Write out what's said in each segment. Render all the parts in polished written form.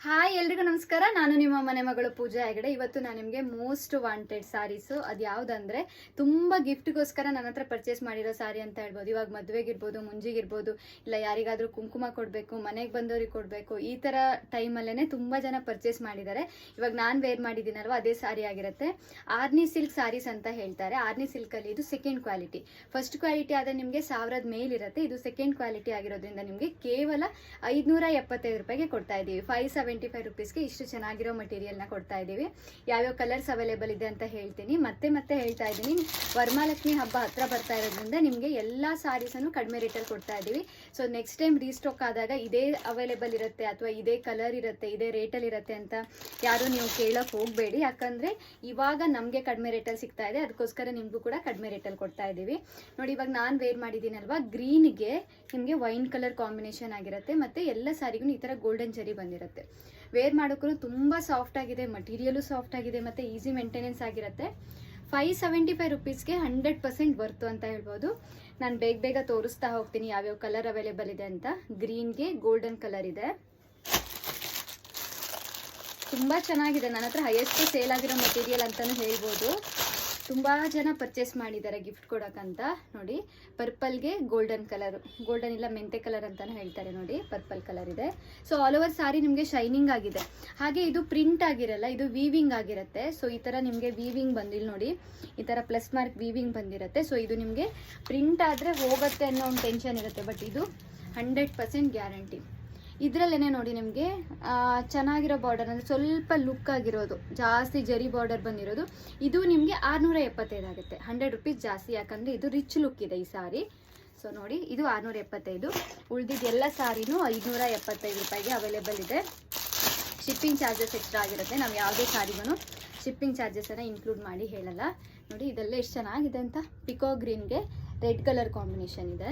Hi ಎಲ್ರಿಗೂ ನಮಸ್ಕಾರ. ನಾನು ನಿಮ್ಮ ಮನೆ ಮಗಳು ಪೂಜಾ ಹೆಗಡೆ. ಇವತ್ತು ನಾನು ನಿಮಗೆ ಮೋಸ್ಟ್ ವಾಂಟೆಡ್ ಸಾರೀಸು ಅದು ಯಾವುದಂದ್ರೆ ತುಂಬ ಗಿಫ್ಟ್ಗೋಸ್ಕರ ನನ್ನ ಹತ್ರ ಪರ್ಚೇಸ್ ಮಾಡಿರೋ ಸಾರಿ ಅಂತ ಹೇಳ್ಬೋದು. ಇವಾಗ ಮದುವೆಗಿರ್ಬೋದು, ಮುಂಜಿಗಿರ್ಬೋದು, ಇಲ್ಲ ಯಾರಿಗಾದ್ರೂ ಕುಂಕುಮ ಕೊಡಬೇಕು, ಮನೆಗೆ ಬಂದವ್ರಿಗೆ ಕೊಡಬೇಕು, ಈ ಥರ ಟೈಮಲ್ಲೇ ತುಂಬ ಜನ ಪರ್ಚೇಸ್ ಮಾಡಿದ್ದಾರೆ. ಇವಾಗ ನಾನು ವೇರ್ ಮಾಡಿದ್ದೀನಲ್ವ ಅದೇ ಸಾರಿ ಆಗಿರುತ್ತೆ. ಆರ್ನಿ ಸಿಲ್ಕ್ ಸಾರೀಸ್ ಅಂತ ಹೇಳ್ತಾರೆ. ಆರ್ನಿ ಸಿಲ್ಕಲ್ಲಿ ಇದು ಸೆಕೆಂಡ್ ಕ್ವಾಲಿಟಿ. ಫಸ್ಟ್ ಕ್ವಾಲಿಟಿ ಆದರೆ ನಿಮಗೆ 1000 ಮೇಲಿರುತ್ತೆ. ಇದು ಸೆಕೆಂಡ್ ಕ್ವಾಲಿಟಿ ಆಗಿರೋದ್ರಿಂದ ನಿಮಗೆ ಕೇವಲ 575 ರೂಪಾಯಿಗೆ ಕೊಡ್ತಾ ಇದ್ದೀವಿ. 575 ರೂಪೀಸ್ಗೆ ಇಷ್ಟು ಚೆನ್ನಾಗಿರೋ ಮಟೀರಿಯಲ್ನ ಕೊಡ್ತಾ ಇದ್ದೀವಿ. ಯಾವ್ಯಾವ ಕಲರ್ಸ್ ಅವೈಲೇಬಲ್ ಇದೆ ಅಂತ ಹೇಳ್ತೀನಿ. ಮತ್ತೆ ಹೇಳ್ತಾ ಇದ್ದೀನಿ, ವರಮಹಾಲಕ್ಷ್ಮಿ ಹಬ್ಬ ಹತ್ರ ಬರ್ತಾ ಇರೋದ್ರಿಂದ ನಿಮಗೆ ಎಲ್ಲ ಸಾರೀಸನ್ನು ಕಡಿಮೆ ರೇಟಲ್ಲಿ ಕೊಡ್ತಾ ಇದ್ದೀವಿ. ಸೊ ನೆಕ್ಸ್ಟ್ ಟೈಮ್ ರೀಸ್ಟಾಕ್ ಆದಾಗ ಇದೇ ಅವೈಲೇಬಲ್ ಇರುತ್ತೆ ಅಥವಾ ಇದೇ ಕಲರ್ ಇರುತ್ತೆ, ಇದೇ ರೇಟಲ್ಲಿ ಇರುತ್ತೆ ಅಂತ ಯಾರು ನೀವು ಕೇಳೋಕೆ ಹೋಗಬೇಡಿ. ಯಾಕಂದರೆ ಇವಾಗ ನಮಗೆ ಕಡಿಮೆ ರೇಟಲ್ಲಿ ಸಿಗ್ತಾ ಇದೆ, ಅದಕ್ಕೋಸ್ಕರ ನಿಮಗೂ ಕೂಡ ಕಡಿಮೆ ರೇಟಲ್ಲಿ ಕೊಡ್ತಾ ಇದ್ದೀವಿ. ನೋಡಿ, ಇವಾಗ ನಾನು ವೇರ್ ಮಾಡಿದ್ದೀನಲ್ವಾ, ಗ್ರೀನ್ಗೆ ನಿಮಗೆ ವೈನ್ ಕಲರ್ ಕಾಂಬಿನೇಷನ್ ಆಗಿರುತ್ತೆ. ಮತ್ತು ಎಲ್ಲ ಸಾರಿಗೂ ಈ ಥರ ಗೋಲ್ಡನ್ ಜರಿ ಬಂದಿರುತ್ತೆ. ವೇರ್ ಮಾಡೋಕ್ಕೂ ತುಂಬ ಸಾಫ್ಟ್ ಆಗಿದೆ, ಮಟೀರಿಯಲು ಸಾಫ್ಟ್ ಆಗಿದೆ ಮತ್ತು ಈಸಿ ಮೇಂಟೆನೆನ್ಸ್ ಆಗಿರುತ್ತೆ. 575 ರೂಪೀಸ್ಗೆ 100% ವರ್ತು ಅಂತ ಹೇಳ್ಬೋದು. ನಾನು ಬೇಗ ತೋರಿಸ್ತಾ ಹೋಗ್ತೀನಿ ಯಾವ್ಯಾವ ಕಲರ್ ಅವೈಲೇಬಲ್ ಇದೆ ಅಂತ. ಗ್ರೀನ್ಗೆ ಗೋಲ್ಡನ್ ಕಲರ್ ಇದೆ, ತುಂಬ ಚೆನ್ನಾಗಿದೆ. ನನ್ನ ಹತ್ರ ಹೈಯೆಸ್ಟ್ ಸೇಲ್ ಆಗಿರೋ ಮಟೀರಿಯಲ್ ಅಂತಲೂ ಹೇಳ್ಬೋದು. ತುಂಬ ಜನ ಪರ್ಚೇಸ್ ಮಾಡಿದ್ದಾರೆ ಗಿಫ್ಟ್ ಕೊಡೋಕ್ಕಂತ. ನೋಡಿ, ಪರ್ಪಲ್ಗೆ ಗೋಲ್ಡನ್ ಕಲರ್, ಗೋಲ್ಡನ್ ಇಲ್ಲ ಮೆಂತೆ ಕಲರ್ ಅಂತಲೂ ಹೇಳ್ತಾರೆ. ನೋಡಿ, ಪರ್ಪಲ್ ಕಲರ್ ಇದೆ. ಸೊ ಆಲ್ ಓವರ್ ಸಾರಿ ನಿಮಗೆ ಶೈನಿಂಗ್ ಆಗಿದೆ. ಹಾಗೆ ಇದು ಪ್ರಿಂಟ್ ಆಗಿರಲ್ಲ, ಇದು ವೀವಿಂಗ್ ಆಗಿರುತ್ತೆ. ಸೊ ಈ ಥರ ನಿಮಗೆ ವೀವಿಂಗ್ ಬಂದಿಲ್ಲ ನೋಡಿ, ಈ ಥರ ಪ್ಲಸ್ ಮಾರ್ಕ್ ವೀವಿಂಗ್ ಬಂದಿರುತ್ತೆ. ಸೊ ಇದು ನಿಮಗೆ ಪ್ರಿಂಟ್ ಆದರೆ ಹೋಗುತ್ತೆ ಅನ್ನೋ ಒಂದು ಟೆನ್ಷನ್ ಇರುತ್ತೆ, ಬಟ್ ಇದು 100% ಗ್ಯಾರಂಟಿ. ಇದರಲ್ಲೇ ನೋಡಿ ನಿಮಗೆ ಚೆನ್ನಾಗಿರೋ ಬಾರ್ಡರ್, ಅಂದರೆ ಸ್ವಲ್ಪ ಲುಕ್ ಆಗಿರೋದು, ಜಾಸ್ತಿ ಜರಿ ಬಾರ್ಡರ್ ಬಂದಿರೋದು, ಇದು ನಿಮಗೆ 675 ಆಗುತ್ತೆ. 100 ರೂಪೀಸ್ ಜಾಸ್ತಿ, ಯಾಕಂದರೆ ಇದು ರಿಚ್ ಲುಕ್ ಇದೆ ಈ ಸಾರಿ. ಸೊ ನೋಡಿ, ಇದು 675. ಉಳಿದಿದ್ದು ಎಲ್ಲ ಸಾರಿನೂ 575 ರೂಪಾಯಿಗೆ ಅವೈಲೇಬಲ್ ಇದೆ. ಶಿಪ್ಪಿಂಗ್ ಚಾರ್ಜಸ್ ಎಕ್ಸ್ಟ್ರಾ ಆಗಿರುತ್ತೆ. ನಾವು ಯಾವುದೇ ಸಾರಿಗೂ ಶಿಪ್ಪಿಂಗ್ ಚಾರ್ಜಸನ್ನು ಇನ್ಕ್ಲೂಡ್ ಮಾಡಿ ಹೇಳಲ್ಲ. ನೋಡಿ, ಇದೆಲ್ಲ ಎಷ್ಟು ಚೆನ್ನಾಗಿದೆ ಅಂತ. ಪಿಕೋ ಗ್ರೀನ್ಗೆ ರೆಡ್ ಕಲರ್ ಕಾಂಬಿನೇಷನ್ ಇದೆ.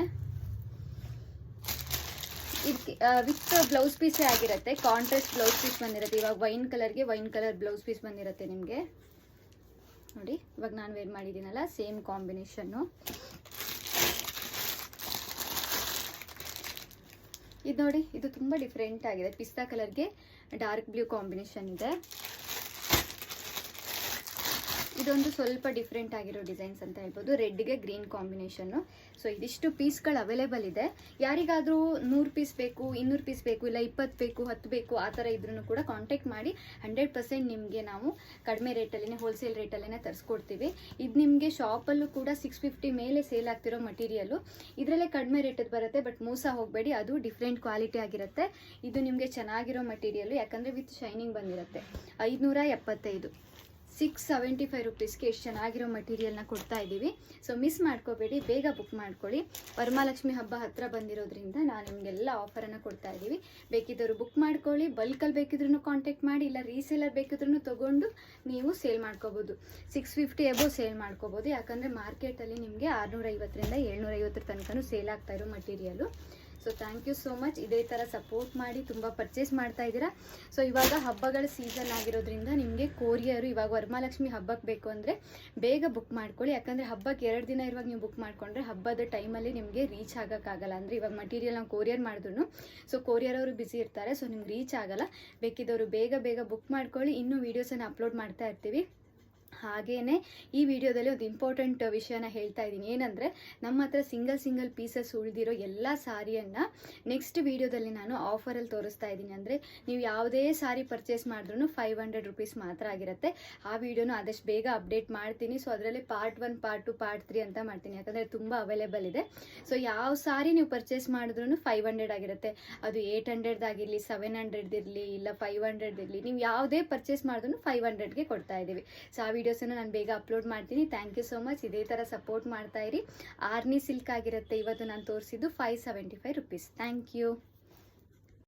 ವಿತ್ ಬ್ಲೌಸ್ ಪೀಸೇ ಆಗಿರುತ್ತೆ, ಕಾಂಟ್ರಾಸ್ಟ್ ಬ್ಲೌಸ್ ಪೀಸ್ ಬಂದಿರುತ್ತೆ. ಇವಾಗ ವೈನ್ ಕಲರ್ಗೆ ವೈನ್ ಕಲರ್ ಬ್ಲೌಸ್ ಪೀಸ್ ಬಂದಿರುತ್ತೆ ನಿಮಗೆ. ನೋಡಿ, ಇವಾಗ ನಾನು ವೇರ್ ಮಾಡಿದ್ದೀನಲ್ಲ, ಸೇಮ್ ಕಾಂಬಿನೇಷನ್ನು. ಇದು ನೋಡಿ, ಇದು ತುಂಬ ಡಿಫ್ರೆಂಟ್ ಆಗಿದೆ. ಪಿಸ್ತಾ ಕಲರ್ಗೆ ಡಾರ್ಕ್ ಬ್ಲೂ ಕಾಂಬಿನೇಷನ್ ಇದೆ. ಇದೊಂದು ಸ್ವಲ್ಪ ಡಿಫ್ರೆಂಟ್ ಆಗಿರೋ ಡಿಸೈನ್ಸ್ ಅಂತ ಹೇಳ್ಬೋದು. ರೆಡ್ಗೆ ಗ್ರೀನ್ ಕಾಂಬಿನೇಷನ್ನು. ಸೊ ಇದಿಷ್ಟು ಪೀಸ್ಗಳು ಅವೈಲೇಬಲ್ ಇದೆ. ಯಾರಿಗಾದರೂ 100 ಪೀಸ್ ಬೇಕು, 200 ಪೀಸ್ ಬೇಕು, ಇಲ್ಲ 20 ಬೇಕು, 10 ಬೇಕು, ಆ ಥರ ಇದ್ರೂ ಕೂಡ ಕಾಂಟ್ಯಾಕ್ಟ್ ಮಾಡಿ 100% ನಿಮಗೆ ನಾವು ಕಡಿಮೆ ರೇಟಲ್ಲೇ, ಹೋಲ್ಸೇಲ್ ರೇಟಲ್ಲೇ ತರಿಸ್ಕೊಡ್ತೀವಿ. ಇದು ನಿಮಗೆ ಶಾಪಲ್ಲೂ ಕೂಡ 650 ಮೇಲೆ ಸೇಲ್ ಆಗ್ತಿರೋ ಮಟೀರಿಯಲು. ಇದರಲ್ಲೇ ಕಡಿಮೆ ರೇಟದ್ದು ಬರುತ್ತೆ, ಬಟ್ ಮೋಸ ಹೋಗಬೇಡಿ, ಅದು ಡಿಫ್ರೆಂಟ್ ಕ್ವಾಲಿಟಿ ಆಗಿರುತ್ತೆ. ಇದು ನಿಮಗೆ ಚೆನ್ನಾಗಿರೋ ಮಟೀರಿಯಲು, ಯಾಕಂದರೆ ವಿತ್ ಶೈನಿಂಗ್ ಬಂದಿರುತ್ತೆ. 575, 675 ರೂಪೀಸ್ಗೆ ಎಷ್ಟು ಚೆನ್ನಾಗಿರೋ ಮಟೀರಿಯಲ್ನ ಕೊಡ್ತಾ ಇದ್ದೀವಿ. ಸೊ ಮಿಸ್ ಮಾಡ್ಕೋಬೇಡಿ, ಬೇಗ ಬುಕ್ ಮಾಡ್ಕೊಳ್ಳಿ. ವರಮಹಾಲಕ್ಷ್ಮಿ ಹಬ್ಬ ಹತ್ರ ಬಂದಿರೋದ್ರಿಂದ ನಾನು ನಿಮಗೆಲ್ಲ ಆಫರನ್ನು ಕೊಡ್ತಾ ಇದ್ದೀವಿ. ಬೇಕಿದ್ದವರು ಬುಕ್ ಮಾಡ್ಕೊಳ್ಳಿ. ಬಲ್ಕಲ್ಲಿ ಬೇಕಿದ್ರೂ ಕಾಂಟ್ಯಾಕ್ಟ್ ಮಾಡಿ, ಇಲ್ಲ ರೀಸೇಲರ್ ಬೇಕಿದ್ರೂ ತೊಗೊಂಡು ನೀವು ಸೇಲ್ ಮಾಡ್ಕೋಬೋದು. 650 ಎಬೋ ಸೇಲ್ ಮಾಡ್ಕೋಬೋದು. ಯಾಕಂದರೆ ಮಾರ್ಕೆಟಲ್ಲಿ ನಿಮಗೆ 650ರಿಂದ 750 ತನಕನೂ ಸೇಲ್ ಆಗ್ತಾ ಇರೋ material. So thank you so much. ಇದೇ ಥರ ಸಪೋರ್ಟ್ ಮಾಡಿ ತುಂಬ ಪರ್ಚೇಸ್ ಮಾಡ್ತಾ ಇದ್ದೀರಾ. ಸೊ ಇವಾಗ ಹಬ್ಬಗಳ ಸೀಸನ್ ಆಗಿರೋದ್ರಿಂದ ನಿಮಗೆ ಕೊರಿಯರು, ಇವಾಗ ವರಮಹಾಲಕ್ಷ್ಮಿ ಹಬ್ಬಕ್ಕೆ ಬೇಕು ಅಂದರೆ ಬೇಗ ಬುಕ್ ಮಾಡ್ಕೊಳ್ಳಿ. ಯಾಕಂದರೆ ಹಬ್ಬಕ್ಕೆ 2 ದಿನ ಇರುವಾಗ ನೀವು ಬುಕ್ ಮಾಡಿಕೊಂಡ್ರೆ ಹಬ್ಬದ ಟೈಮಲ್ಲಿ ನಿಮಗೆ ರೀಚ್ ಆಗೋಕ್ಕಾಗಲ್ಲ. ಅಂದರೆ ಇವಾಗ ಮಟೀರಿಯಲ್ ನಾವು ಕೊರಿಯರ್ ಮಾಡಿದ್ರು, ಸೊ ಕೊರಿಯರ್ ಅವರು ಬ್ಯುಸಿ ಇರ್ತಾರೆ, ಸೊ ನಿಮ್ಗೆ ರೀಚ್ ಆಗಲ್ಲ. ಬೇಕಿದ್ದವರು ಬೇಗ ಬುಕ್ ಮಾಡ್ಕೊಳ್ಳಿ. ಇನ್ನೂ ವೀಡಿಯೋಸನ್ನು ಅಪ್ಲೋಡ್ ಮಾಡ್ತಾ ಇರ್ತೀವಿ. ಹಾಗೇನೆ ಈ ವಿಡಿಯೋದಲ್ಲಿ ಒಂದು ಇಂಪಾರ್ಟೆಂಟ್ ವಿಷಯನ ಹೇಳ್ತಾ ಇದ್ದೀನಿ. ಏನಂದರೆ, ನಮ್ಮ ಹತ್ರ ಸಿಂಗಲ್ ಪೀಸಸ್ ಉಳಿದಿರೋ ಎಲ್ಲ ಸಾರಿಯನ್ನು ನೆಕ್ಸ್ಟ್ ವಿಡಿಯೋದಲ್ಲಿ ನಾನು ಆಫರಲ್ಲಿ ತೋರಿಸ್ತಾ ಇದ್ದೀನಿ. ಅಂದರೆ ನೀವು ಯಾವುದೇ ಸಾರಿ ಪರ್ಚೇಸ್ ಮಾಡಿದ್ರೂ 500 ರೂಪೀಸ್ ಮಾತ್ರ ಆಗಿರುತ್ತೆ. ಆ ವಿಡಿಯೋನ ಆದಷ್ಟು ಬೇಗ ಅಪ್ಡೇಟ್ ಮಾಡ್ತೀನಿ. ಸೊ ಅದರಲ್ಲಿ ಪಾರ್ಟ್ 1, ಪಾರ್ಟ್ 2, ಪಾರ್ಟ್ 3 ಅಂತ ಮಾಡ್ತೀನಿ, ಯಾಕಂದರೆ ತುಂಬ ಅವೈಲೇಬಲ್ ಇದೆ. ಸೊ ಯಾವ ಸಾರಿ ನೀವು ಪರ್ಚೇಸ್ ಮಾಡಿದ್ರೂ 500 ಆಗಿರುತ್ತೆ. ಅದು 800 ಆಗಿರಲಿ, 700 ಇರಲಿ, ಇಲ್ಲ 500 ಇರಲಿ, ನೀವು ಯಾವುದೇ ಪರ್ಚೇಸ್ ಮಾಡಿದ್ರೂ 500ಗೆ ಕೊಡ್ತಾ ಇದ್ದೀವಿ. ಸೊ ಆ ವಿಡಿಯೋಸನ್ನು ನಾನು ಬೇಗ ಅಪ್ಲೋಡ್ ಮಾಡ್ತೀನಿ. Thank you so much. ಇದೇ ಥರ ಸಪೋರ್ಟ್ ಮಾಡ್ತಾ ಇರಿ. ಆರ್ನಿ ಸಿಲ್ಕ್ ಆಗಿರುತ್ತೆ ಇವತ್ತು ನಾನು ತೋರಿಸಿದ್ದು 575 ರೂಪೀಸ್. Thank you.